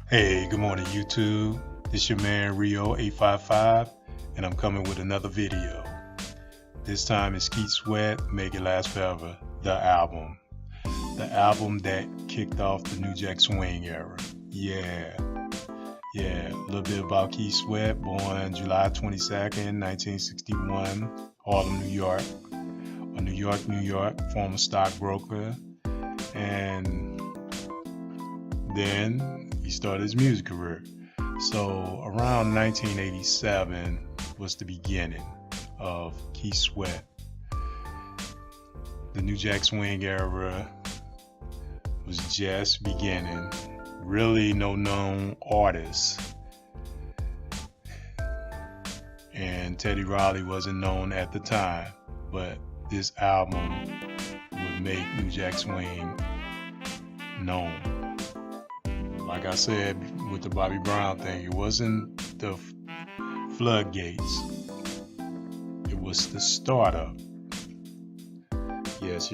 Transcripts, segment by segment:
Hey, good morning, YouTube. This your man Rio 855, and I'm coming with another video. This time it's Keith Sweat, Make It Last Forever, the album. The album that kicked off the New Jack Swing era. Yeah, a little bit about Keith Sweat, born July 22nd, 1961, Harlem, New York. New York, former stockbroker, and then he started his music career. So around 1987 was the beginning of Keith Sweat. The New Jack Swing era was just beginning. Really no known artists. And Teddy Riley wasn't known at the time, but this album would make New Jack Swing known. Like I said with the Bobby Brown thing, it wasn't the floodgates. It was the startup. Yes.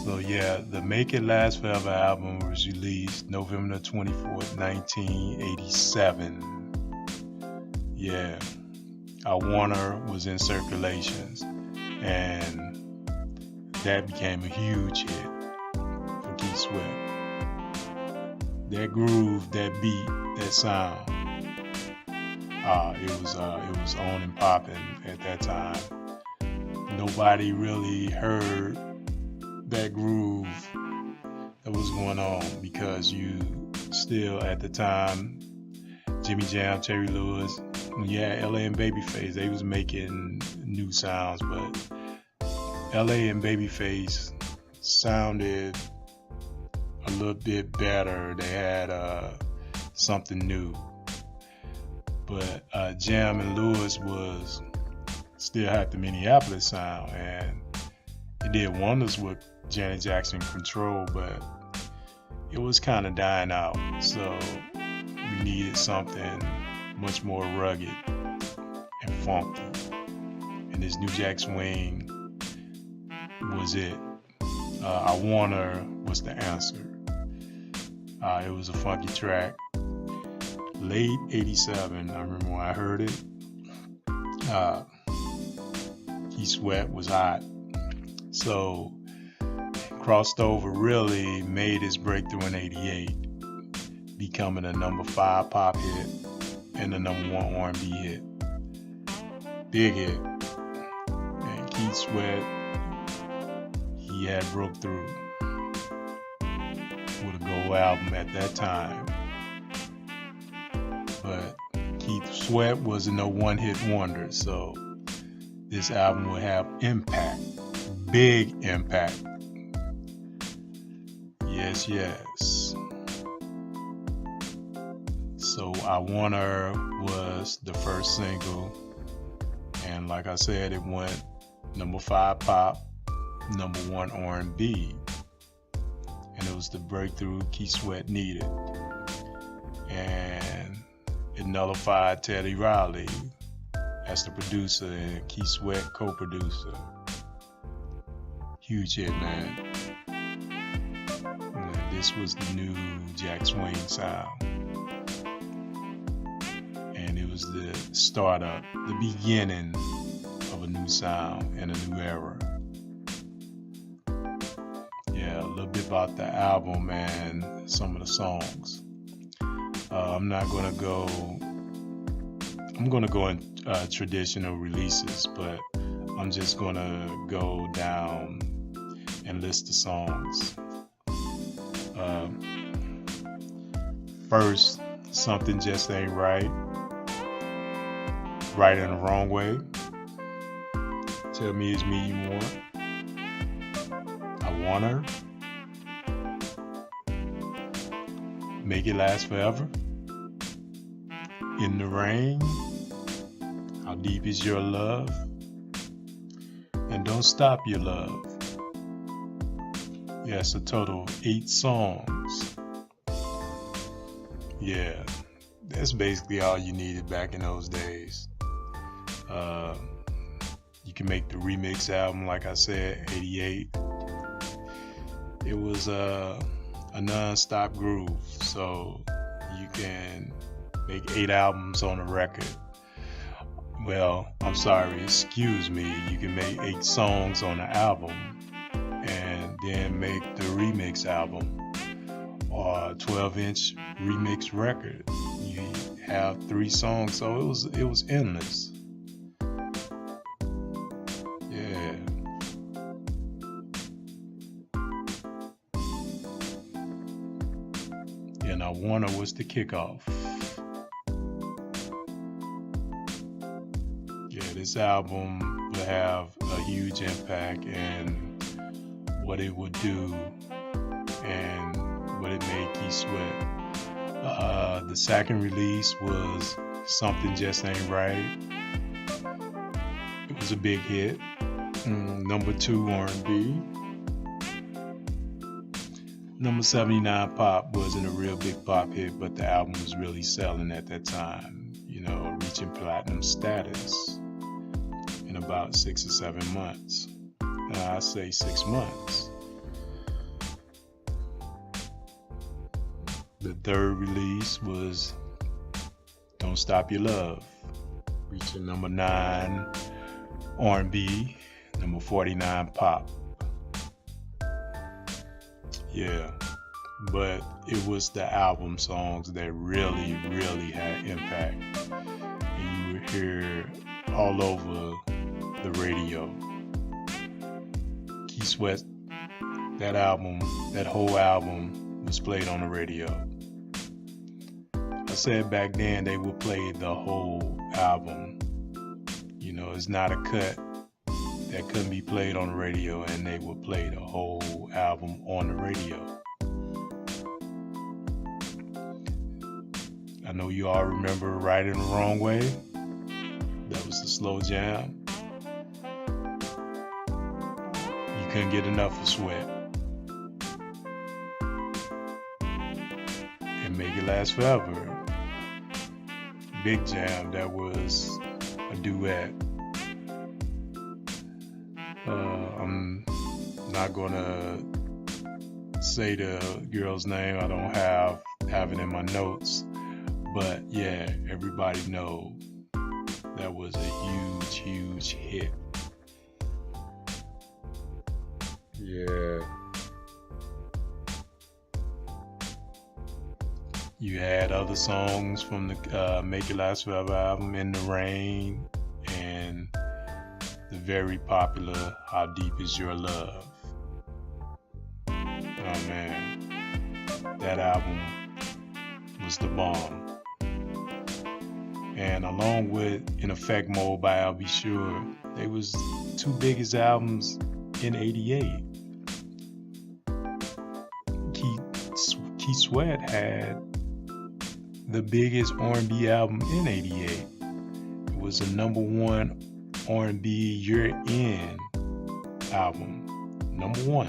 So yeah, the Make It Last Forever album was released November 24th, 1987. Yeah, I Warner was in circulations, and that became a huge hit for Keith Sweat. That groove, that beat, that sound, it was on and popping at that time. Nobody really heard that groove that was going on because you still at the time, Jimmy Jam, Terry Lewis, LA and Babyface, they was making new sounds, but LA and Babyface sounded a little bit better. They had something new. But Jam and Lewis was still had the Minneapolis sound, and it did wonders with Janet Jackson Control, but it was kind of dying out. So we needed something much more rugged and funky. And this New Jack Swing was it. I Warner was the answer. It was a funky track. Late 87, I remember when I heard it. Keith Sweat was hot. So crossed over, really made his breakthrough in 88, becoming a number 5 pop hit and a number 1 R&B hit. Big hit. And Keith Sweat, he had broke through with a gold album at that time. But Keith Sweat was no one-hit wonder, so this album would have impact, big impact. Yes. So I Warner was the first single, and like I said, it went number 5 pop, number 1 R&B, and it was the breakthrough Keith Sweat needed, and it nullified Teddy Riley as the producer and Keith Sweat co-producer. Huge hit, man. And this was the new Jack Swing sound, and it was the startup, the beginning of a new sound and a new era. Yeah, a little bit about the album and some of the songs. I'm gonna go in traditional releases, but I'm just gonna go down and list the songs. First, Something Just Ain't Right. Right in the Wrong Way. Tell Me It's Me You Want. I Want Her. Make It Last Forever. In the Rain. How Deep Is Your Love? And Don't Stop Your Love. Yes, a total of 8 songs. Yeah, that's basically all you needed back in those days. You can make the remix album, like I said, 88. it was a non-stop groove, so you can make 8 albums on a record. Well, I'm sorry, excuse me, you can make 8 songs on an album and then make the remix album or a 12-inch remix record. You have 3 songs, so it was endless. Yeah. And I Wanna was the kickoff. Yeah, this album will have a huge impact in what it would do and what it made Keith Sweat. The second release was Something Just Ain't Right. It was a big hit. Number 2 R&B. Number 79 Pop wasn't a real big pop hit, but the album was really selling at that time, reaching platinum status in about 6 or 7 months. I say 6 months. The third release was Don't Stop Your Love, reaching number 9 R&B, number 49 Pop. Yeah, but it was the album songs that really, really had impact. And you would hear all over the radio. Keith Sweat, that whole album was played on the radio. I said back then they would play the whole album. It's not a cut that couldn't be played on the radio, and they would play the whole album on the radio. I know you all remember Right and the Wrong Way. That was the slow jam. You couldn't get enough of Sweat. And Make It Last Forever. Big jam, that was a duet. I'm not gonna say the girl's name. I don't have it in my notes, but yeah, everybody know that was a huge hit. Yeah. You had other songs from the Make It Last Forever album, In the Rain, and the very popular How Deep Is Your Love. Oh man, that album was the bomb. And along with In Effect Mode by B.Sure, they was 2 biggest albums in '88. Keith Sweat had the biggest R&B album in '88. It was a number 1 R&B year-end album, number 1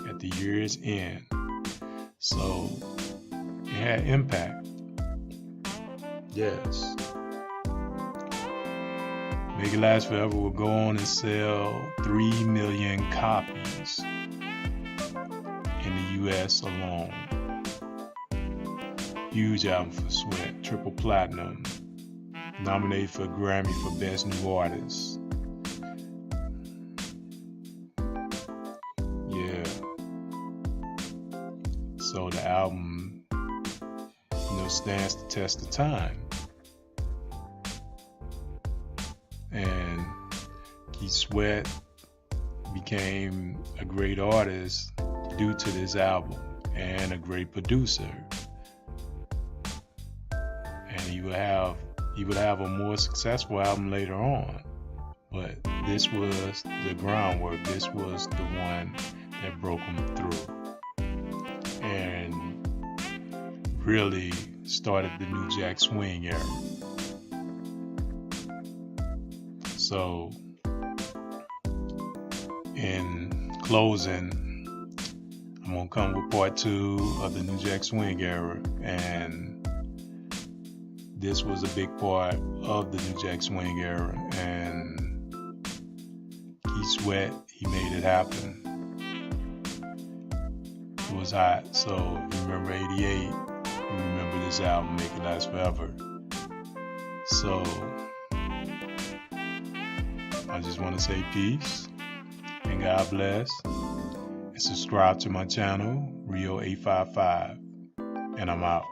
at the year's end. So it had impact. Yes. Make It Last Forever will go on and sell 3 million copies in the US alone. Huge album for Sweat, triple platinum, nominated for a Grammy for Best New Artist. Yeah. So the album, stands the test of time. And Keith Sweat became a great artist due to this album and a great producer. And he would have a more successful album later on. But this was the groundwork. This was the one that broke him through and really started the New Jack Swing era. So, in closing, I'm gonna come with part 2 of the New Jack Swing era, and this was a big part of the New Jack Swing era, and Keith Sweat, he made it happen. It was hot. So if you remember 88, you remember this album, Make It Last Forever. So I just want to say peace and God bless. And subscribe to my channel, Rio855. And I'm out.